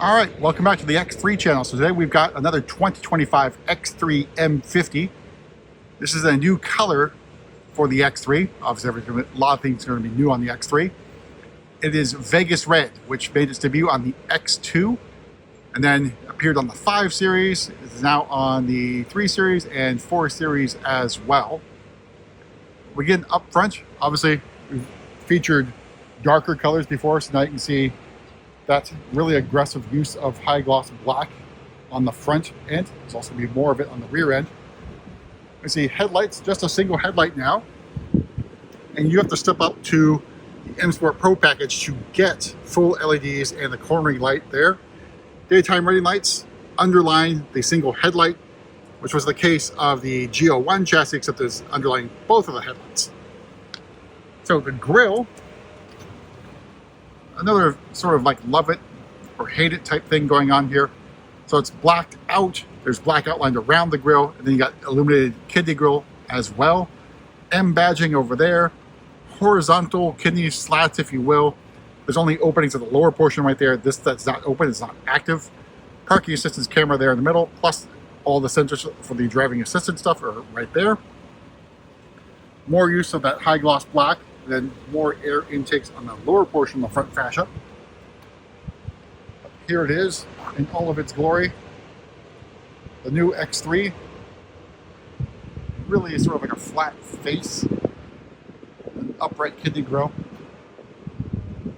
All right, welcome back to the X3 channel. So today we've got another 2025 X3 M50. This is a new color for the X3. Obviously, a lot of things are going to be new on the X3. It is Vegas Red, which made its debut on the X2 and then appeared on the 5 Series. It is now on the 3 Series and 4 Series as well. We get up front. Obviously, we've featured darker colors before, so now you can see that really aggressive use of high gloss black on the front end. There's also going to be more of it on the rear end. You see headlights, just a single headlight now. And you have to step up to the M Sport Pro package to get full LEDs and the cornering light there. Daytime running lights underline the single headlight, which was the case of the G01 chassis, except there's underlying both of the headlights. So the grille, another sort of like love it or hate it type thing going on here. So it's blacked out. There's black outlined around the grille, and then you got illuminated kidney grille as well. M badging over there. Horizontal kidney slats, if you will. There's only openings at the lower portion right there. This that's not open, it's not active. Parking assistance camera there in the middle, plus all the sensors for the driving assistance stuff are right there. More use of that high gloss black. Then more air intakes on the lower portion of the front fascia. Here it is in all of its glory. The new X3 really is sort of like a flat face, an upright kidney grille.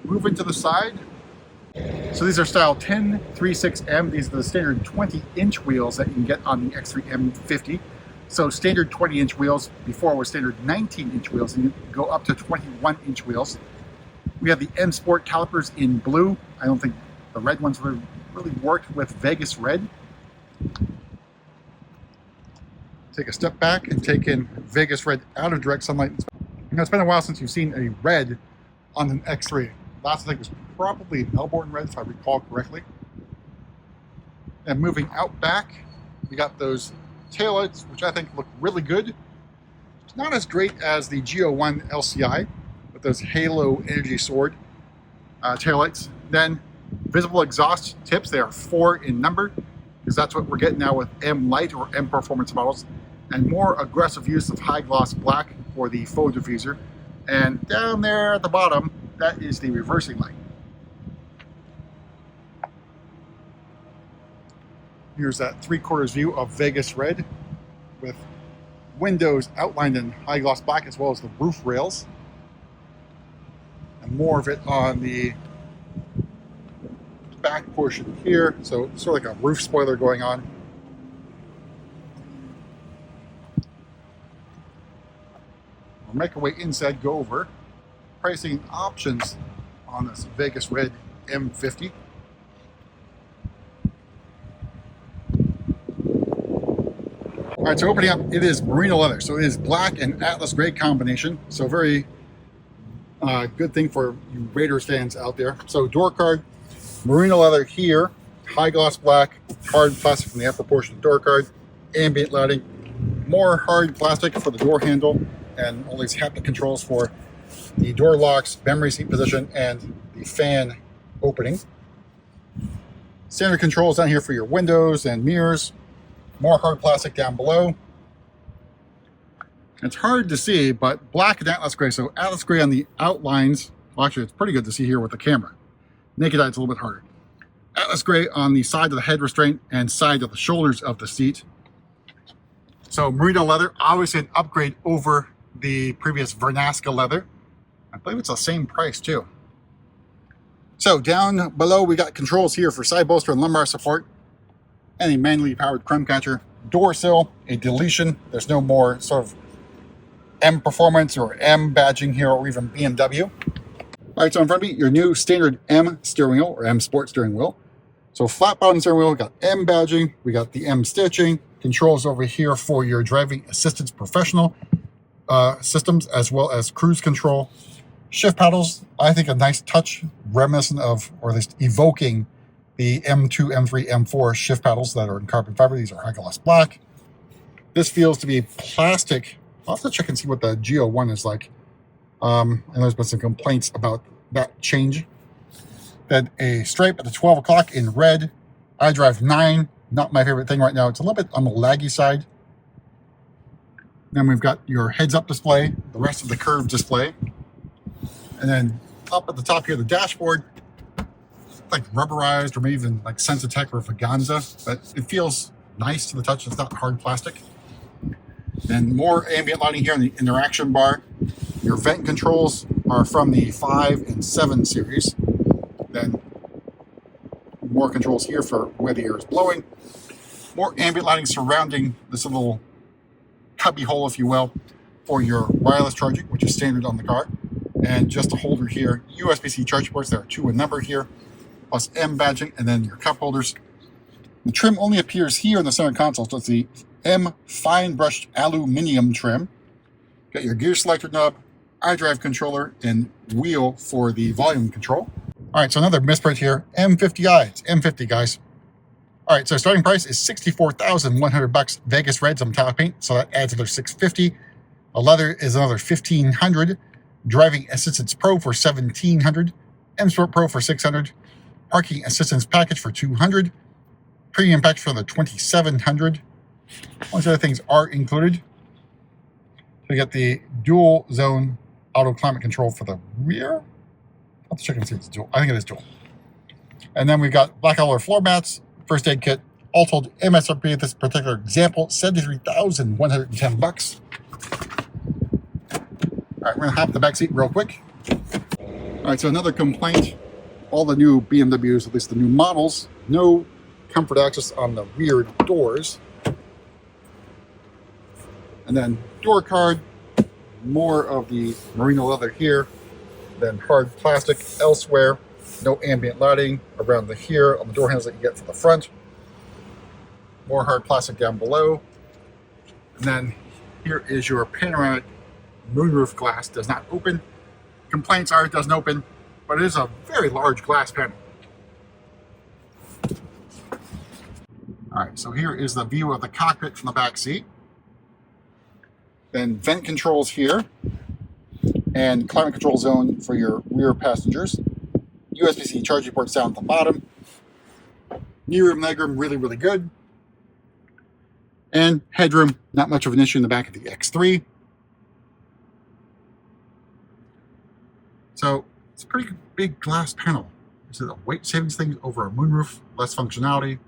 Moving to the side. So these are style 1036M. These are the standard 20-inch wheels that you can get on the X3 M50. So standard 20-inch wheels, before was standard 19-inch wheels, and you go up to 21-inch wheels. We have the M Sport calipers in blue. I don't think the red ones really worked with Vegas Red. Take a step back and take in Vegas Red out of direct sunlight. You know, it's been a while since you've seen a red on an X3. Last I think was probably Melbourne Red, if I recall correctly. And moving out back, we got those taillights, which I think look really good. It's not as great as the G01 LCI with those Halo Energy Sword taillights. Then visible exhaust tips, they are 4 in number, because that's what we're getting now with M Light or M Performance models. And more aggressive use of high gloss black for the faux diffuser. And down there at the bottom, that is the reversing light. Here's that 3/4 view of Vegas Red with windows outlined in high gloss black, as well as the roof rails. And more of it on the back portion here. So sort of like a roof spoiler going on. We'll make our way inside, go over pricing options on this Vegas Red M50. All right, so opening up, it is merino leather. So it is black and Atlas gray combination. So very good thing for you Raiders fans out there. So door card, merino leather here, high gloss black, hard plastic from the upper portion of the door card, ambient lighting, more hard plastic for the door handle, and all these haptic controls for the door locks, memory seat position, and the fan opening. Standard controls down here for your windows and mirrors. More hard plastic down below. It's hard to see, but black and Atlas gray. So Atlas gray on the outlines. Well, actually, it's pretty good to see here with the camera. Naked eye, it's a little bit harder. Atlas gray on the side of the head restraint and side of the shoulders of the seat. So merino leather, obviously an upgrade over the previous Vernasca leather. I believe it's the same price too. So down below, we got controls here for side bolster and lumbar support. And a manually powered crumb catcher, door sill, a deletion. There's no more sort of M Performance or M badging here, or even BMW. All right, so in front of me, your new standard M steering wheel or M Sport steering wheel. So flat bottom steering wheel, we got M badging, we got the M stitching, controls over here for your driving assistance professional systems, as well as cruise control. Shift paddles, I think a nice touch, reminiscent of, or at least evoking, the M2, M3, M4 shift paddles that are in carbon fiber. These are high gloss black. This feels to be plastic. I'll have to check and see what the G01 is like. And there's been some complaints about that change. Then a stripe at the 12 o'clock in red. iDrive 9, not my favorite thing right now. It's a little bit on the laggy side. Then we've got your heads-up display, the rest of the curved display. And then up at the top here, the dashboard, like rubberized or maybe even like Sensitech or Faganza, but it feels nice to the touch. It's not hard plastic. Then more ambient lighting here in the interaction bar. Your vent controls are from the 5 and 7 series. Then more controls here for where the air is blowing. More ambient lighting surrounding this little cubby hole, if you will, for your wireless charging, which is standard on the car. And just a holder here, USB-C charging ports. There are 2 in number here, plus M badging, and then your cup holders. The trim only appears here in the center console, so it's the M fine brushed aluminum trim. Got your gear selector knob, iDrive controller, and wheel for the volume control. All right, so another misprint here, M50i. It's M50, guys. All right, so starting price is $64,100 Vegas Red, some metallic paint, so that adds another $650. A leather is another $1,500. Driving Assistance Pro for $1,700. M Sport Pro for $600. Parking Assistance Package for $200. Premium Package for the $2,700. All these other things are included. So you get the dual zone auto climate control for the rear. I'll have to check and see if it's dual. I think it is dual. And then we've got black color floor mats, first aid kit. All told, MSRP of this particular example, $73,110. All right, we're gonna hop the back seat real quick. All right, so another complaint. All the new BMWs, at least the new models, no comfort access on the rear doors. And then door card, more of the merino leather here, then hard plastic elsewhere. No ambient lighting around the here on the door handles that you get for the front. More hard plastic down below. And then here is your panoramic moonroof glass. Does not open. Complaints are it doesn't open, but it is a very large glass panel. All right, so here is the view of the cockpit from the back seat. Then vent controls here, and climate control zone for your rear passengers. USB-C charging ports down at the bottom. Knee room, leg room, really, really good. And headroom, not much of an issue in the back of the X3. So it's a pretty big glass panel. Is it a weight savings thing over a moonroof? Less functionality,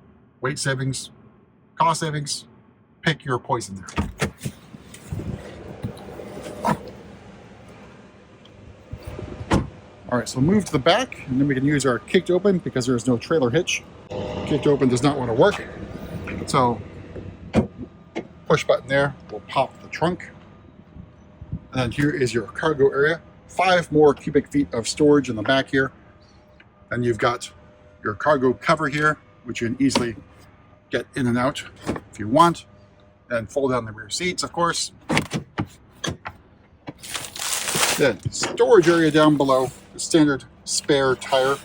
weight savings, cost savings. Pick your poison there. All right, so we'll move to the back, and then we can use our kicked open because there is no trailer hitch. Kicked open does not want to work. So push button there will pop the trunk. And then here is your cargo area. 5 more cubic feet of storage in the back here. And you've got your cargo cover here, which you can easily get in and out if you want. And fold down the rear seats, of course. Then storage area down below, the standard spare tire.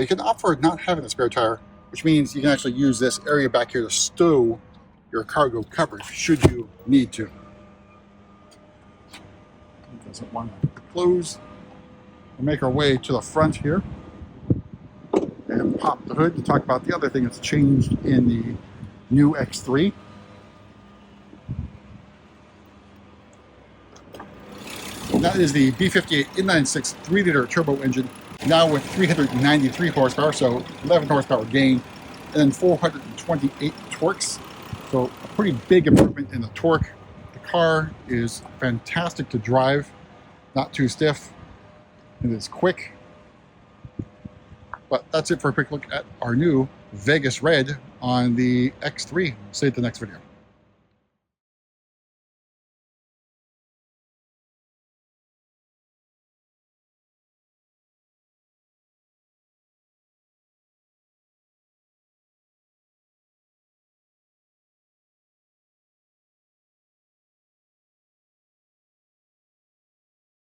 You can opt for not having a spare tire, which means you can actually use this area back here to stow your cargo coverage should you need to. It doesn't want to close. We'll make our way to the front here and pop the hood to talk about the other thing that's changed in the new X3. That is the B58 inline-6 3-liter turbo engine, now with 393 horsepower, so 11 horsepower gain, and then 428 torques. So a pretty big improvement in the torque. The car is fantastic to drive, not too stiff. It is quick. But that's it for a quick look at our new Vegas Red on the X3. See you at the next video.